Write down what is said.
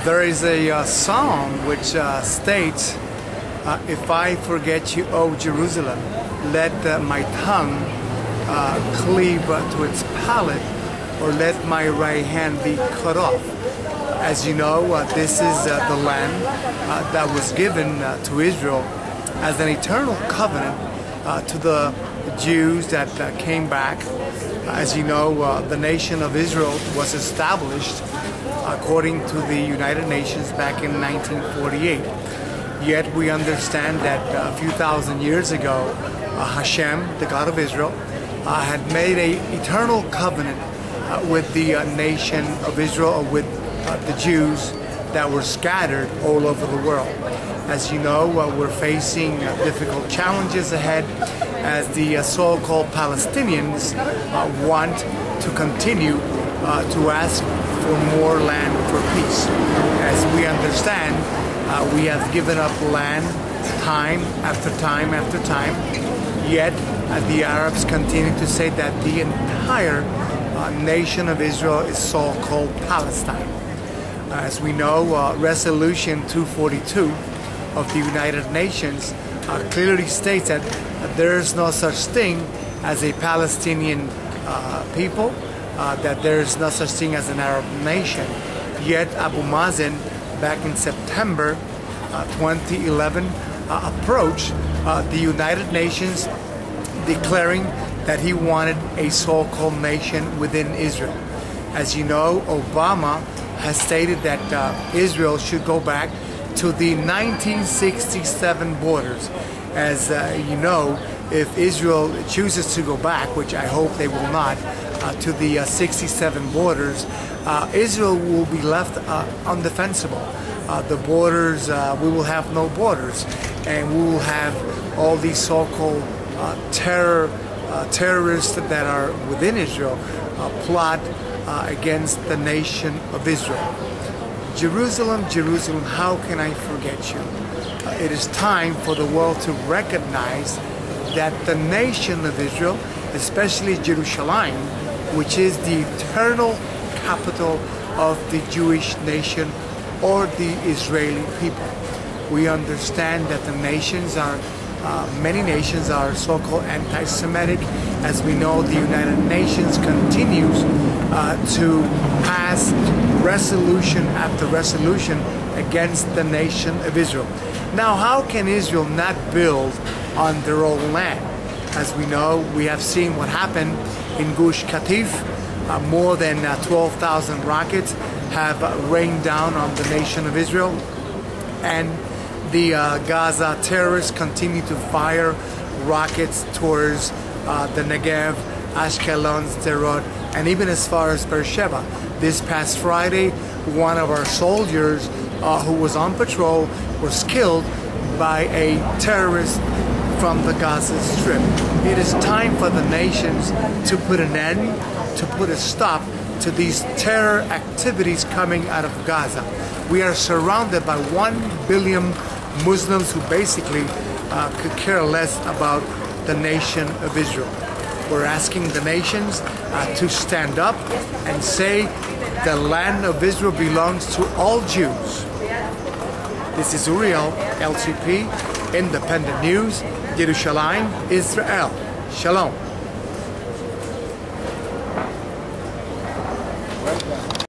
There is a song which states, if I forget you, O Jerusalem, let my tongue cleave to its palate, or let my right hand be cut off. As you know, this is the land that was given to Israel as an eternal covenant to the Jews that came back. As you know, the nation of Israel was established according to the United Nations back in 1948. Yet we understand that a few thousand years ago, Hashem, the God of Israel, had made an eternal covenant with the nation of Israel, with the Jews that were scattered all over the world. As you know, we're facing difficult challenges ahead as the so-called Palestinians want to continue to ask for more land for peace. As we understand, we have given up land time after time after time, yet the Arabs continue to say that the entire nation of Israel is so-called Palestine. As we know, Resolution 242 of the United Nations clearly states that there is no such thing as a Palestinian people, that there is no such thing as an Arab nation. Yet Abu Mazen, back in September 2011, approached the United Nations declaring that he wanted a so-called nation within Israel. As you know, Obama has stated that Israel should go back to the 1967 borders. As you know, if Israel chooses to go back, which I hope they will not, to the 67 borders, Israel will be left undefensible. The borders, we will have no borders, and we will have all these so-called terrorists that are within Israel plot against the nation of Israel. Jerusalem, Jerusalem, how can I forget you? It is time for the world to recognize that the nation of Israel, especially Jerusalem, which is the eternal capital of the Jewish nation or the Israeli people. We understand that the nations are, many nations are so-called anti-Semitic. As we know, the United Nations continues to pass resolution after resolution against the nation of Israel. Now, how can Israel not build on their own land? As we know, we have seen what happened in Gush Katif. More than 12,000 rockets have rained down on the nation of Israel, and the Gaza terrorists continue to fire rockets towards the Negev, Ashkelon, Sderot, and even as far as Beersheba. This past Friday, one of our soldiers who was on patrol was killed by a terrorist from the Gaza Strip. It is time for the nations to put an end, to put a stop to these terror activities coming out of Gaza. We are surrounded by 1 billion Muslims who basically could care less about the nation of Israel. We're asking the nations to stand up and say the land of Israel belongs to all Jews. This is Uriel, LCP, Independent News, Jerusalem, Israel. Shalom.